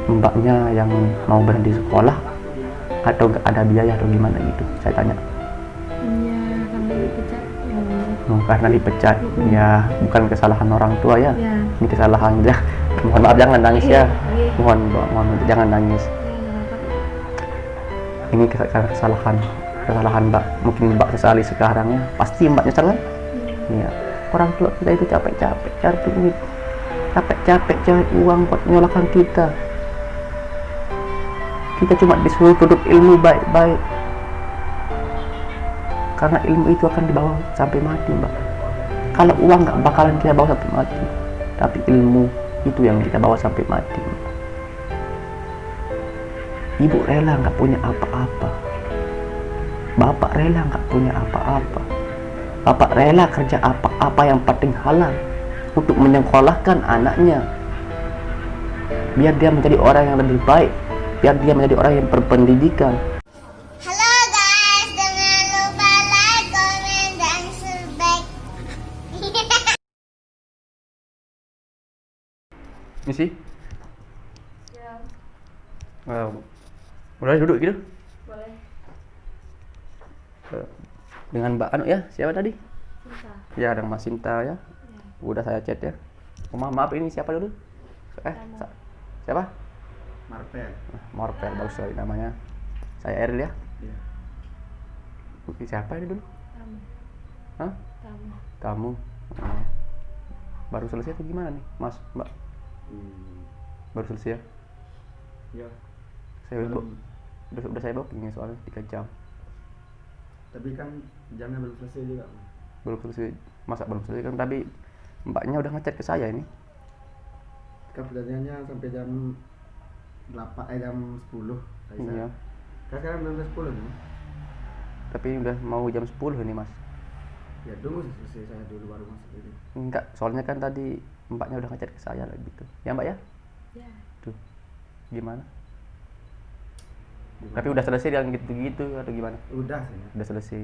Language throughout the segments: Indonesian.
Mbaknya yang mau berhenti sekolah atau nggak ada biaya atau gimana gitu, saya tanya. Iya, karena dipecat ya. Karena dipecat ya, bukan kesalahan orang tua ya, Ya. ini kesalahan dia. Mohon maaf, jangan nangis ya. Iya. Mohon jangan nangis. Ini kesalahan mbak, mungkin mbak sesali sekarang ya, pasti mbak nyesal kan. Ya, orang tua kita itu capek-capek cari duit, capek-capek cari uang buat menyolahkan kita cuma disuruh tuntut ilmu baik-baik, karena ilmu itu akan dibawa sampai mati mbak. Kalau uang nggak bakalan kita bawa sampai mati, tapi ilmu itu yang kita bawa sampai mati. Ibu rela nggak punya apa-apa, bapak rela nggak punya apa-apa, bapak rela kerja apa-apa yang penting halal untuk menyekolahkan anaknya, biar dia menjadi orang yang lebih baik, biar dia menjadi orang yang berpendidikan. Halo guys, jangan lupa like, komen, dan subscribe. Misi? Ya, Udah duduk gitu? boleh. Dengan Mbak Anu ya, siapa tadi? Cinta. Ya, dengan Mas Sinta ya. Udah saya chat ya. Maaf, ini siapa dulu? Siapa? Marvel. Morpel, bagus sekali namanya. Saya Eril ya. Iya. Siapa ini dulu? Kamu. Hah? Kamu. Kamu. Oh. Baru selesai atau gimana nih, Mas, Mbak? Baru selesai ya? Ya. Saya udah saya booking soalnya 3 jam. Tapi kan jamnya belum selesai juga. Belum selesai. Masa belum selesai kan, tapi mbaknya udah ngechat ke saya ini. Kan perjanjiannya sampai jam 10. Iya. Kan sekarang belum 10 nih. Tapi udah mau jam 10 ini, Mas. Ya tunggu selesai saya dulu baru masuk ini. Enggak, soalnya kan tadi mbaknya udah ngechat ke saya lah gitu. Ya, Mbak ya? Ya. Tuh. Gimana? Tapi udah selesai yang gitu-gitu atau gimana? Udah sih. Ya. Udah selesai.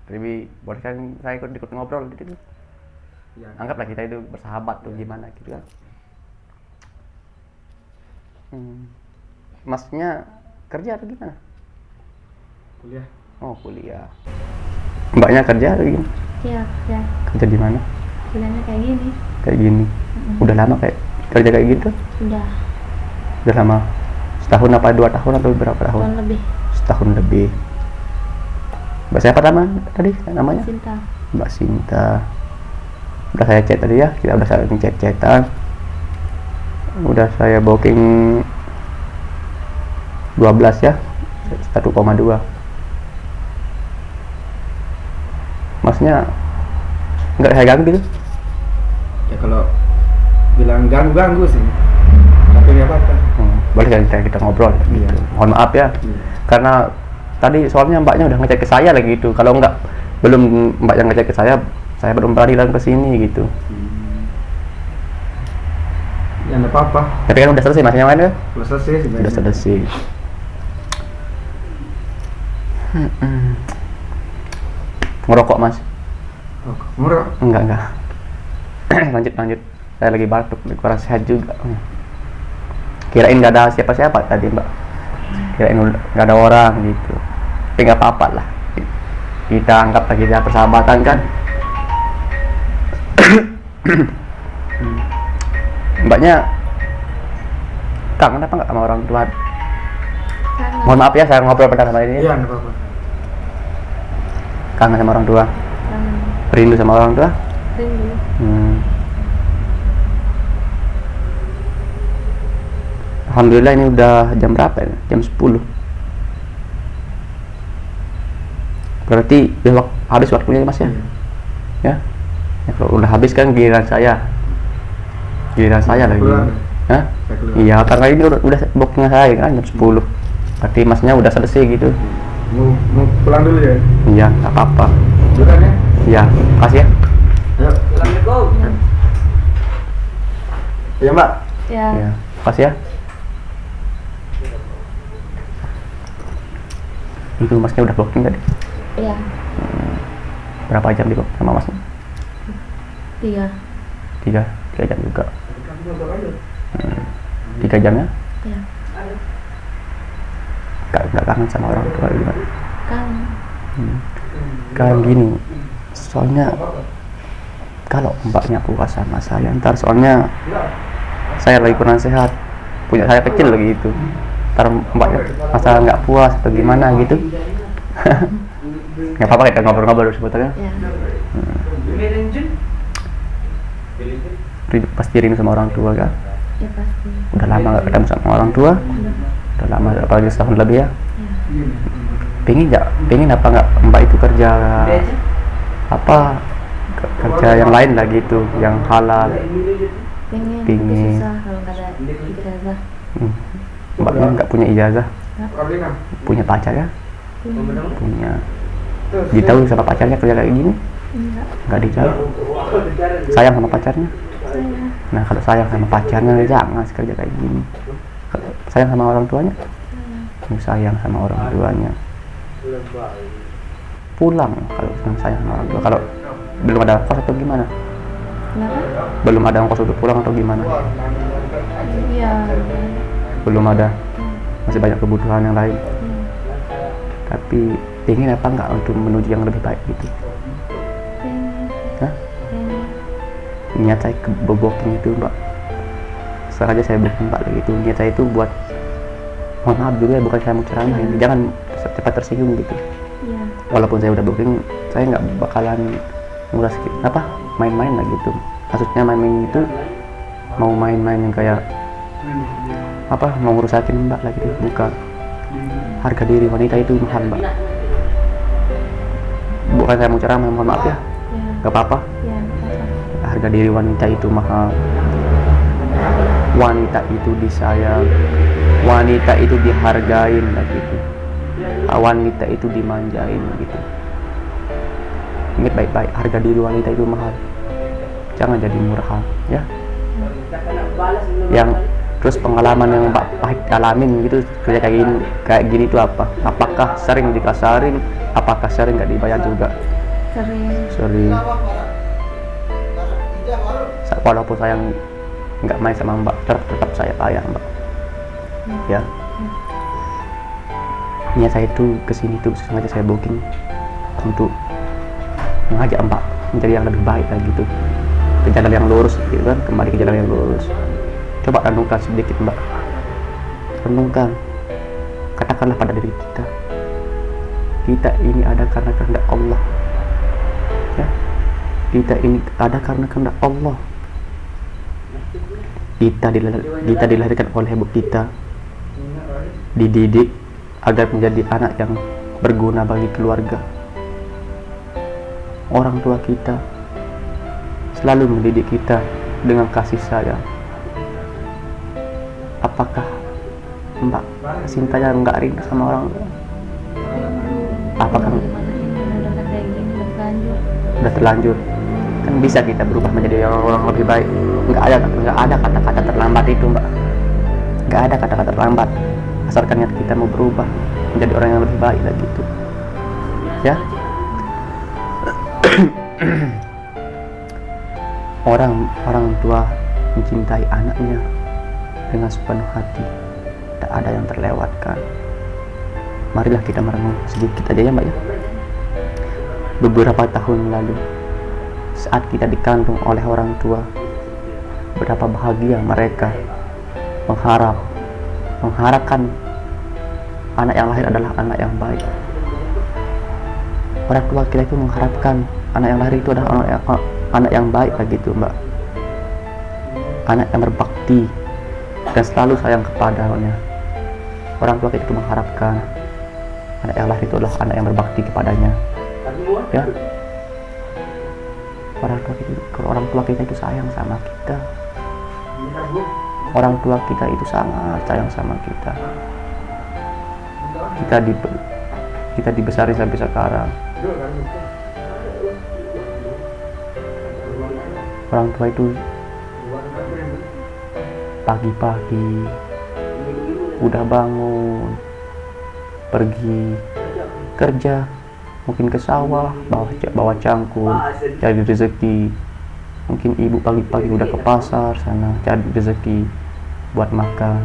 Tapi boleh kan saya ikut ngobrol gitu. Ya. Anggaplah kita itu bersahabat tuh, gimana gitu kan. Masnya kerja atau gimana? Kuliah. Oh, kuliah. Mbaknya kerja atau gimana? Ya, ya. Kerja di mana? Bilangnya kayak gini. Kayak gini. Udah lama kayak kerja kayak gitu? Udah Udah lama. Setahun apa 2 tahun atau berapa tahun? tahun lebih. Setahun lebih. Mbak siapa tadi namanya? Cinta. Mbak Sinta. Udah saya chat tadi ya, kita udah saling chat-chatan. Udah saya booking 12 ya, 1,2. Masnya nggak saya ganggu gitu? Ya kalau bilang ganggu sih. Tapi nggak apa-apa. Boleh kan kita ngobrol gitu. Mohon maaf ya. Karena tadi soalnya mbaknya udah ngecek ke saya lagi gitu. Kalau belum mbak yang ngecek ke saya belum berani ke sini gitu. Ya nggak apa-apa. Tapi kan udah selesai masnya main kan? Udah selesai sih. Udah selesai. Ngerokok mas? Oh, murah. Enggak. lanjut. Saya lagi batuk, kurang sehat juga. Kirain nggak ada siapa-siapa tadi mbak. Kirain nggak ada orang gitu. Tapi nggak apa-apa lah. Kita anggap lagi kita persahabatan kan. Mbaknya kangen apa nggak sama orang tua? Kangen. Mohon maaf ya, saya ngobrol pertama ini. Iya nggak apa-apa. Kangen sama orang tua? Kangen. Rindu sama orang tua? Rindu. Alhamdulillah ini udah jam berapa ya? Jam 10. Berarti udah habis waktunya mas ya? Ya? Ya kalau udah habis kan giliran saya lagi. Hah? Iya, karena ini udah bookingnya saya kan jam 10. Berarti masnya udah selesai gitu. Mau pulang dulu ya? Iya, nggak apa-apa. Bukan ya? Iya, makasih ya. Ayo. Assalamualaikum. Iya mbak. Ya. Iya, makasih ya. Itu masnya udah booking tadi? Ya. Berapa jam di book sama masnya? 3. 3 jam juga. 3 jamnya Ya. nggak kangen sama orang tua gimana? Kan. Kan gini, soalnya kalau mbaknya puas sama saya ntar, soalnya saya lagi kurang sehat, punya saya kecil lagi itu, ntar mbaknya masa nggak puas atau gimana gitu. Nggak apa-apa, kita ngobrol-ngobrol sebetulnya. Ya. Pasti rindu sama orang tua kan? Ya pasti. Udah lama nggak ketemu sama orang tua, udah lama, apalagi setahun lebih ya. Ya. Pengen apa nggak mbak itu kerja apa, kerja yang lain lah gitu, yang halal. Pengen. Pengen. Tapi susah kalau nggak ada ijazah. Mbaknya nggak punya ijazah, punya pacar ya? Pengen. Punya. Ditahu sama pacarnya kerja kayak gini? Enggak. Nggak ditahu. Sayang sama pacarnya? Saya. Nah kalau sayang sama pacarnya jangan kerja kayak gini. Kalau sayang sama orang tuanya? Sayang sama orang tuanya, pulang kalau senang sayang sama orang tua. Kalau belum ada kos atau gimana? Kenapa? Belum ada kos untuk pulang atau gimana? Iya. Belum ada, masih banyak kebutuhan yang lain. Tapi ingin apa enggak untuk menuju yang lebih baik gitu? Pengen. Hah? Pengen. Niat saya ke booking itu mbak, sengaja saya booking mbak lagi itu. Niat saya itu buat, mohon maaf juga ya, bukan saya mau ceramah ini, jangan cepat tersinggung gitu. Iya. Walaupun saya udah booking, saya nggak bakalan nguras apa main-main lah gitu. Maksudnya main-main itu mau main-main yang kayak apa, mau ngurusakin mbak lagi gitu, bukan. Harga diri wanita itu mahal mbak. Bukan saya mau ceramah, mohon maaf ya, Ya. nggak apa-apa. Ya. Apa? Harga diri wanita itu mahal. Wanita itu disayang, wanita itu dihargain lah gitu, wanita itu dimanjain gitu. Ingat baik-baik, harga diri wanita itu mahal, jangan jadi murahan ya. Yang terus pengalaman yang mbak pahit alamin gitu kerja kayak gini itu apa? Apakah sering dikasarin? Apakah sering nggak dibayar juga? Sering. Walaupun saya nggak main sama mbak, tetap saya sayang mbak ya. Niat saya itu kesini tuh sengaja saya booking untuk mengajak mbak menjadi yang lebih baik lah gitu, ke jalan yang lurus gitu kan, kembali ke jalan yang lurus. Coba renungkan sedikit mbak, renungkan, katakanlah pada diri kita ini ada karena kehendak Allah ya. Kita ini ada karena kehendak Allah. Kita dilahirkan oleh ibu kita, dididik agar menjadi anak yang berguna bagi keluarga. Orang tua kita selalu mendidik kita dengan kasih sayang. Apakah mbak cintanya nggak rindu sama orang tua? Apakah udah terlanjur? Kan bisa kita berubah menjadi orang lebih baik. Nggak ada kata-kata terlambat itu mbak, nggak ada kata-kata terlambat, asalkan niat kita mau berubah menjadi orang yang lebih baik lah gitu ya. orang tua mencintai anaknya dengan sepenuh hati, tak ada yang terlewatkan. Marilah kita merenung sedikit aja ya mbak ya. Beberapa tahun lalu saat kita dikandung oleh orang tua, betapa bahagia mereka mengharapkan anak yang lahir adalah anak yang baik. Orang tua kita itu mengharapkan anak yang lahir itu adalah anak yang baik begitu mbak, anak yang berbakti dan selalu sayang kepadanya. Orang tua kita itu mengharapkan anak yang lahir itu adalah anak yang berbakti kepadanya ya. Orang tua kita itu sayang sama kita. Orang tua kita itu sangat sayang sama kita. Kita dibesarin sampai sekarang. Orang tua itu pagi-pagi udah bangun, pergi kerja, mungkin ke sawah, bawa cangkul, cari rezeki, Mungkin ibu pagi-pagi udah ke pasar sana cari rezeki buat makan,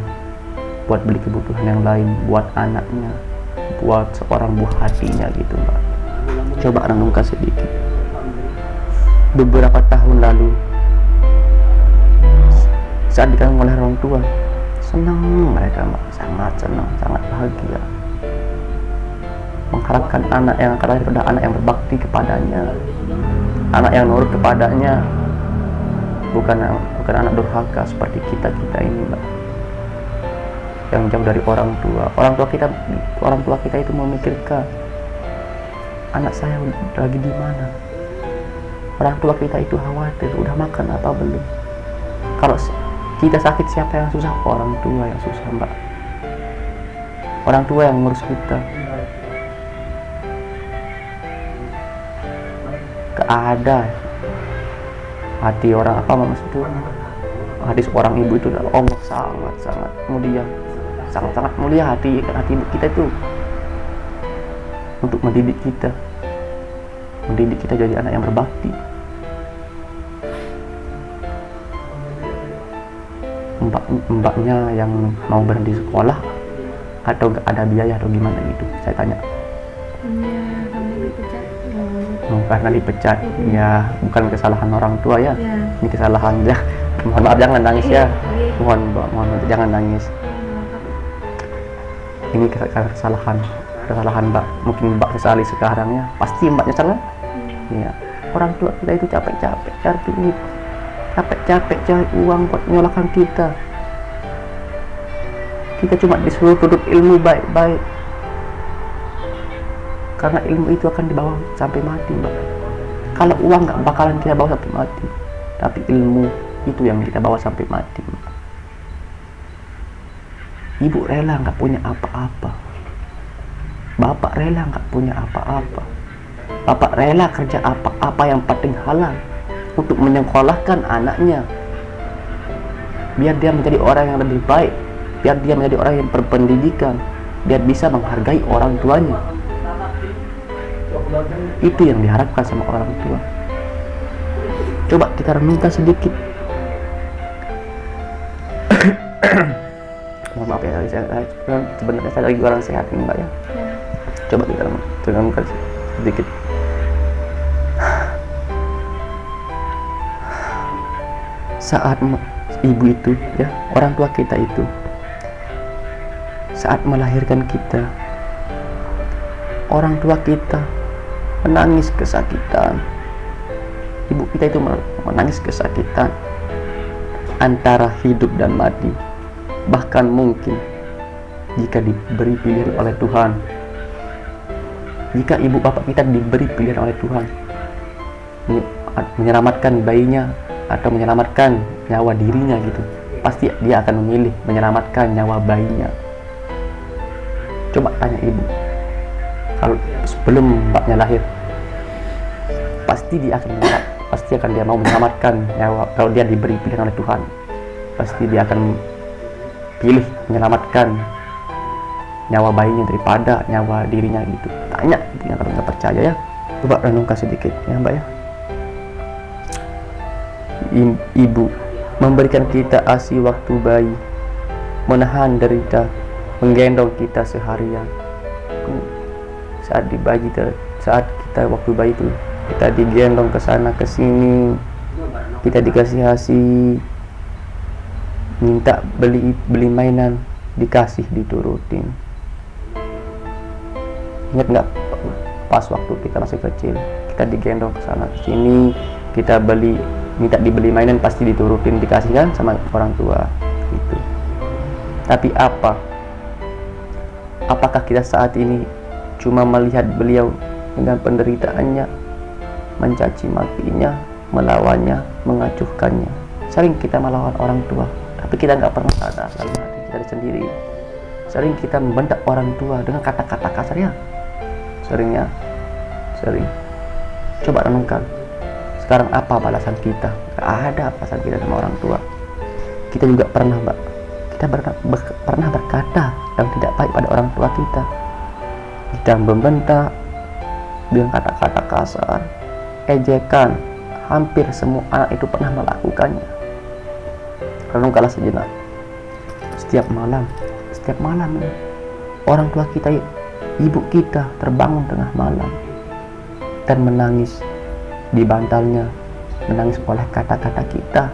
buat beli kebutuhan yang lain, buat anaknya, buat seorang buah hatinya gitu Mbak. Coba renungkan sedikit. Beberapa tahun lalu saat dikandung oleh orang tua, senang mereka Mbak, sangat senang, sangat bahagia, mengharapkan anak yang akan lahir adalah anak yang berbakti kepadanya, anak yang nurut kepadanya, bukan anak durhaka seperti kita ini Mbak, yang jauh dari orang tua. Orang tua kita itu memikirkan anak saya lagi di mana. Orang tua kita itu khawatir udah makan apa belum. Kalau kita sakit, siapa yang susah? Orang tua yang susah Mbak. Orang tua yang ngurus kita. Keada hati orang apa maksud itu? Hati seorang ibu itu Allah sangat mulia, sangat mulia hati ibu kita itu untuk mendidik kita jadi anak yang berbakti. Mbaknya yang mau berhenti sekolah atau gak ada biaya atau gimana gitu, saya tanya. Ya, karena dipecat. Karena dipecat, ya bukan kesalahan orang tua ya. Ya. Ini kesalahan ya. Mohon maaf jangan nangis ya. Mohon jangan nangis. Ini kesalahan Mbak. Mungkin Mbak sesali sekarang ya. Pasti Mbak nyesal kan? Ya. Orang tua kita itu capek-capek cari duit, capek-capek cari uang buat menyalahkan kita. Kita cuma disuruh tuntut ilmu baik-baik. Karena ilmu itu akan dibawa sampai mati Mbak. Kalau uang nggak bakalan kita bawa sampai mati, tapi ilmu itu yang kita bawa sampai mati Mbak. Ibu rela nggak punya apa-apa, bapak rela nggak punya apa-apa, bapak rela kerja apa-apa yang penting halal untuk menyekolahkan anaknya, biar dia menjadi orang yang lebih baik, biar dia menjadi orang yang berpendidikan, biar bisa menghargai orang tuanya. Itu yang diharapkan sama orang tua. Coba kita renungkan sedikit. Mohon maaf ya, sebenarnya saya lagi orang sehat nih Mbak ya. Coba kita renungkan sedikit. Saat ibu itu ya, orang tua kita itu saat melahirkan kita, orang tua kita menangis kesakitan. Ibu kita itu menangis kesakitan antara hidup dan mati. Bahkan mungkin jika diberi pilihan oleh Tuhan, jika ibu bapak kita diberi pilihan oleh Tuhan menyelamatkan bayinya atau menyelamatkan nyawa dirinya gitu, pasti dia akan memilih menyelamatkan nyawa bayinya. Coba tanya ibu, kalau sebelum mbaknya lahir, pasti dia mau menyelamatkan nyawa. Kalau dia diberi pilihan oleh Tuhan, pasti dia akan pilih menyelamatkan nyawa bayinya daripada nyawa dirinya gitu. Tanya gitu ya, kalau nggak percaya ya. Coba renungkan sedikit ya Mbak ya. Ibu memberikan kita ASI waktu bayi, menahan derita, menggendong kita seharian. Saat kita waktu bayi itu, kita digendong ke sana ke sini, kita dikasih ASI, minta beli mainan, dikasih, diturutin. Ingat nggak pas waktu kita masih kecil, kita digendong ke sana ke sini, kita minta dibeli mainan, pasti diturutin, dikasih kan sama orang tua gitu. Tapi apakah kita saat ini cuma melihat beliau dengan penderitaannya, mencaci makinya, melawannya, mengacuhkannya? Sering kita melawan orang tua, tapi kita nggak pernah sadar dalam hati kita sendiri. Sering kita membentak orang tua dengan kata-kata kasar ya. Sering. Coba renungkan. Sekarang apa balasan kita? Gak ada balasan kita sama orang tua. Kita juga pernah pernah berkata yang tidak baik pada orang tua kita. Kita membentak dengan kata-kata kasar, ejekan, hampir semua anak itu pernah melakukannya. Renungkanlah sejenak. Setiap malam orang tua kita, ibu kita terbangun tengah malam dan menangis di bantalnya, menangis oleh kata-kata kita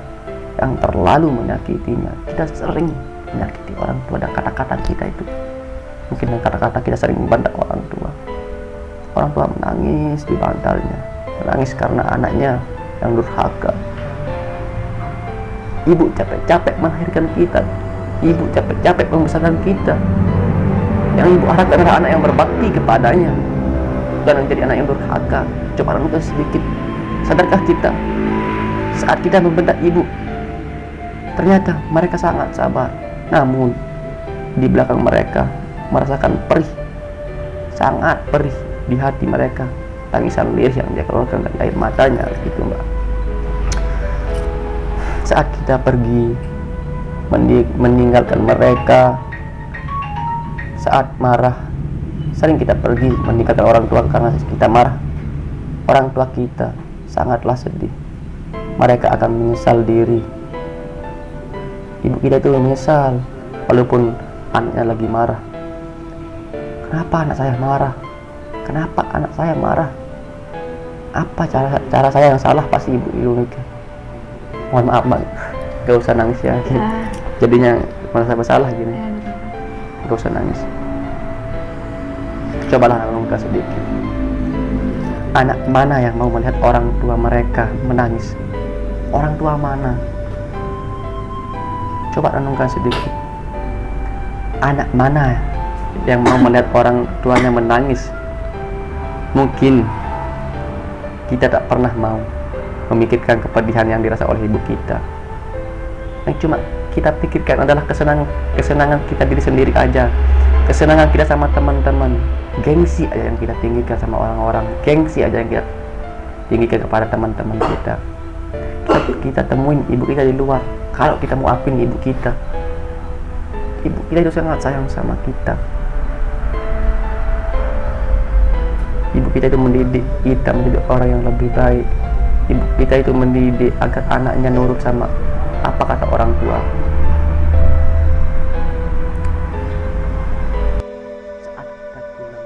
yang terlalu menyakitinya. Kita sering menyakiti orang tua dan kata-kata kita itu. Mungkin dengan kata-kata kita sering membantai orang tua. Orang tua menangis di bantalnya, menangis karena anaknya yang durhaka. Ibu capek-capek melahirkan kita, ibu capek-capek membesarkan kita. Yang ibu harapkan adalah anak yang berbakti kepadanya, dan menjadi anak yang durhaka. Coba renungkan sedikit. Sadarkah kita saat kita membentak ibu, ternyata mereka sangat sabar, namun di belakang mereka merasakan perih, sangat perih di hati mereka, tangisan lirih yang dia keluarkan dan air matanya, gitu Mbak. Saat kita pergi meninggalkan mereka, saat marah, sering kita pergi meninggalkan orang tua karena kita marah. Orang tua kita sangatlah sedih, mereka akan menyesal diri. Ibu kita itu menyesal walaupun anaknya lagi marah. Kenapa anak saya marah? Kenapa anak saya marah? Apa cara saya yang salah? Pasti ibu mikir. Mohon maaf Mbak, gak usah nangis ya. Jadinya merasa bersalah gini. Gak usah nangis. Cobalah renungkan sedikit. Anak mana yang mau melihat orang tua mereka menangis? Orang tua mana? Coba renungkan sedikit. Anak mana yang mau melihat orang tuanya menangis? Mungkin kita tak pernah mau memikirkan kepedihan yang dirasa oleh ibu kita. Yang cuma kita pikirkan adalah kesenangan kita diri sendiri aja, kesenangan kita sama teman-teman, gengsi aja yang kita tinggikan sama orang-orang, gengsi aja yang kita tinggikan kepada teman-teman kita. Kita temuin ibu kita di luar. Kalau kita mau akuin ibu kita itu sangat sayang sama kita. Ibu kita itu mendidik kita menjadi orang yang lebih baik. Ibu kita itu mendidik agar anaknya nurut sama apa kata orang tua. Saat kita pulang,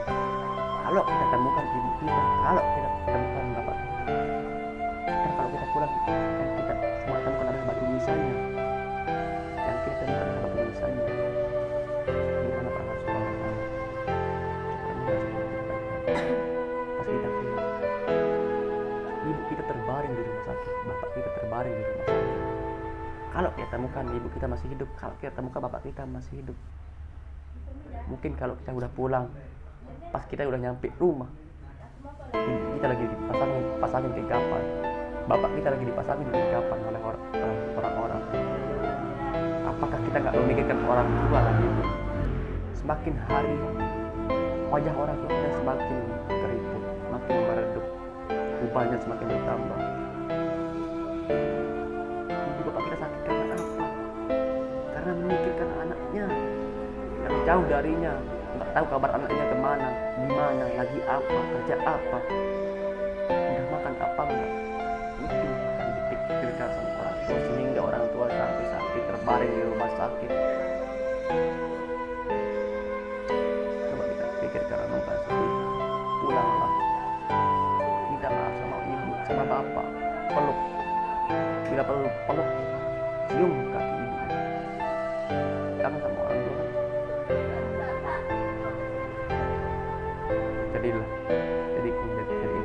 kalau kita temukan ibu kita, kalau kita temukan bapak kita, dan kalau kita pulang, yang kita semua temukan adalah batu nisannya. Yang kita temukan adalah batu nisannya. Gimana pernah sekolah? Pas kita pulang, ibu kita terbaring di rumah sakit, bapak kita terbaring di rumah sakit. Kalau kita temukan ibu kita masih hidup, kalau kita temukan bapak kita masih hidup, mungkin kalau kita udah pulang, pas kita udah nyampe rumah, ibu kita lagi dipasangin keikapan, bapak kita lagi dipasangin keikapan oleh orang-orang. Apakah kita nggak memikirkan orang tua lagi? Semakin hari wajah orang tua kita semakin keriput, semakin meredup, ubahnya semakin bertambah. Ibu bapak kita sakit karena apa? Karena memikirkan anaknya yang jauh darinya, nggak tahu kabar anaknya kemana, gimana, lagi apa, kerja apa, udah makan apa enggak. Itu yang dipikirkan sama orang tua, sehingga orang tua sampai sakit terbaring di rumah sakit. Coba kita pikirkan, renungkan sedikit. Pulanglah, minta maaf sama ibu, sama bapak, peluk. Bila perlu peluk, cium kaki ibu. Jangan sama orang tua. Jadiin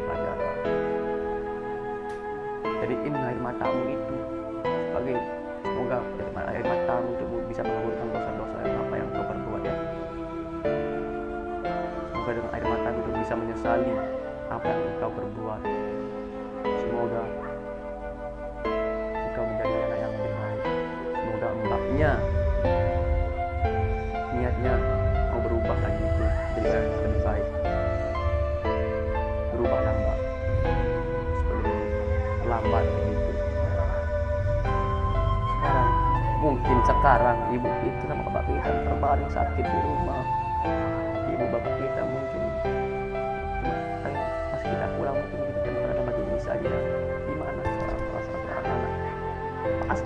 pelajaran. Jadiin air matamu itu sebagai, semoga air matamu itu bisa menggugurkan dosa-dosa yang kau perbuat ya. Semoga dengan air matamu itu bisa menyesali apa yang kau perbuat. Semoga engkau menjadi anak yang lebih baik. Semoga mbaknya niatnya mau berubah lagi itu jadi anak yang lebih baik. Berubahlah mbak sebelum terlambat gitu. Mungkin sekarang ibu kita sama bapak kita terbaring sakit di rumah. Ibu bapak kita mungkin cuma pas kita pulang mungkin kita ada batu nisan aja. Gimana?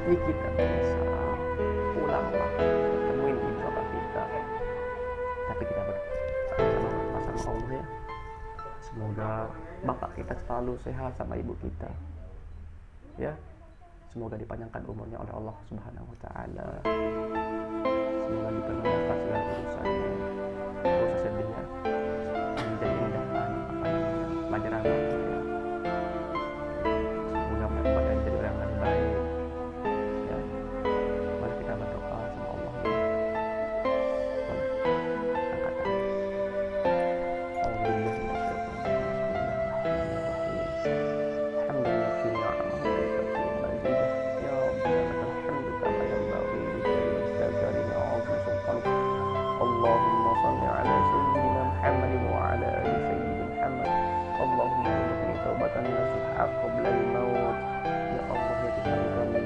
Jadi kita bisa pulanglah temuin ibu bapak kita, tapi kita sama-sama berdoa sama Allah ya, semoga bapak kita selalu sehat sama ibu kita ya, semoga dipanjangkan umurnya oleh Allah Subhanahu wa Ta'ala, semoga dipermudahkan segala urusannya, gak usah sedih ya, menjadi indahkan pelajaran waktu ya, semoga mereka jadi orang yang baik ya. Mari kita berdoa sama Allah ya. Angkat tangan. Allahumma salli ala sayyidina Muhammad wa ala ali sayyidina Muhammad. Allahumma inni taubatan nasuha qabla al-maut. Ya Allah ya Tuhan kami,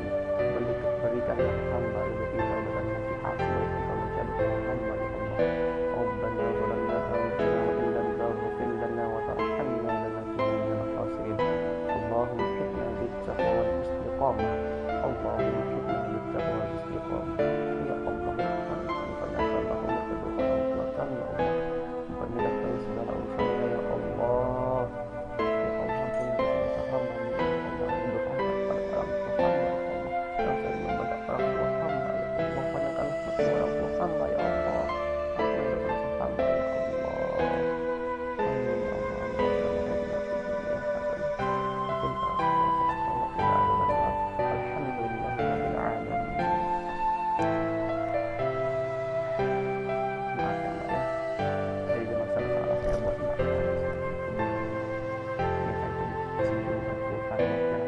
berikanlah hamba rezeki taubatan nasuha sebelum Engkau mencabut hamba ya Allah. Rabbana zalamna anfusana wa in lam taghfir lana wa tarhamna lanakunanna minal khasirin. Allahumma hidna bit-taqwa wal istiqamah. Allahumma hidna bit-taqwa wal istiqamah. Ya Allah ya Tuhan kami panjangkan bahwa kedua orang tua kami ya Allah, mempermudahkan segala urusannya ya Allah. Ya Allah ampuni dosa hamba ya Allah, lindungilah kepada orang tua hamba ya Allah, yang selalu membantu orang tua hamba ya Allah, panjangkanlah kedua orang tua hamba ya Allah, ampuni dosa hamba ya Allah. Amin ya Allah. Alhamdulillah rabbil alamin. Maaf ya Mbak ya, dari zaman salah saya buat Mbak ya. Ini saya kesini untuk karya yang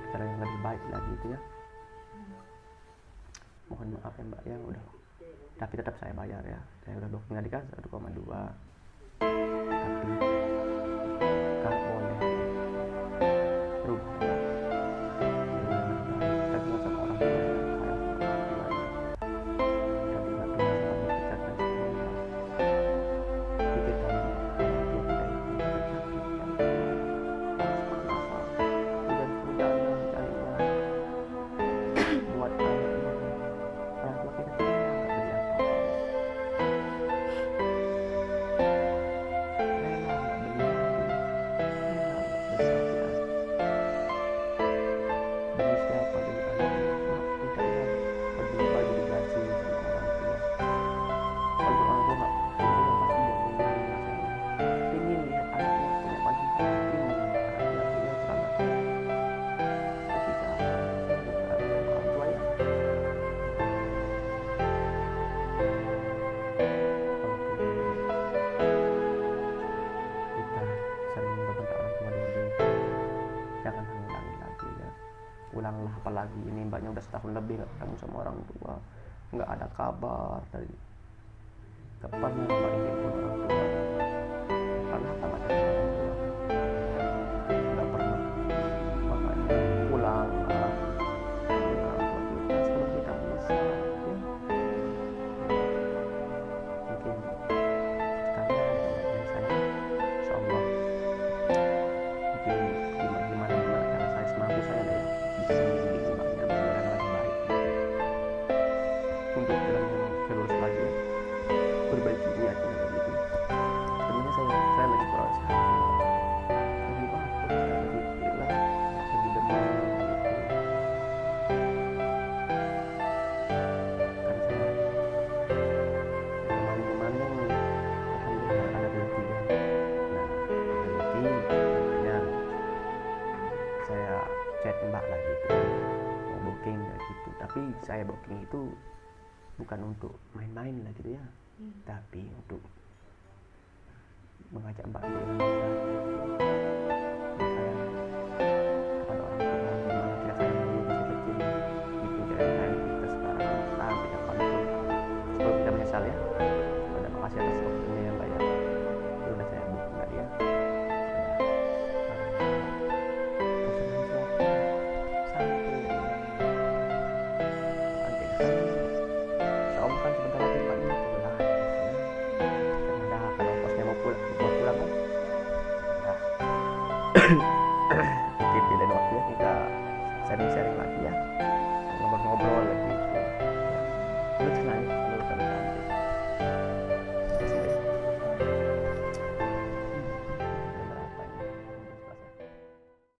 jalan yang lebih baik lagi itu ya. Mohon maaf ya Mbak ya, udah, tapi tetap saya bayar ya. Saya udah tinggal dikasih 1,2, tapi kalau boleh rubah ya. Kita tinggal sama orang tua ya, kayak orang tuanya. Kita tinggal sama dipecat dan semuanya. Pikirkan orang tua kita itu sakit yang harus bernafas, hujan-hujannya cari uang buat anaknya. Orang tua kita tidak beri apa-apa. Jangan ulangi lagi ya, ulanglah, apalagi ini Mbaknya udah setahun lebih nggak ketemu sama orang tua, nggak ada kabar dari kapan Mbak ini pun orang tua, karena apa nggak ada orang tua, nggak pernah, makanya pulanglah orang tua kita sebelum kita bisa ya. Mungkin sekalian dengan saya, insya Allah mungkin gimana cara saya semampu saya deh bisa membimbing Mbaknya menjadi yang lebih baik untuk jalan yang lurus lagi ya. Perbaiki niatnya begitu. Sebenarnya saya lagi proses lagi batuk, saya lagi pilek, lagi demam gitu. Kan saya kemarin-kemarin alhamdulillah ada rezeki ya. Nah rezeki makanya saya chat Mbak lah gitu, mau booking lah gitu. Tapi saya booking itu bukan untuk main-main lah gitu ya, tapi untuk mengajak Mbak untuk belajar saya kepada orang tua gimana kita sayang dulu masih kecil gitu, jangan sayang kita sekarang sampai kapanpun sebelum kita menyesal ya. Terima kasih atas waktunya ya Mbak ya, itu udah saya booking Mbak ya. Nah, sharing-sharing lagi ya.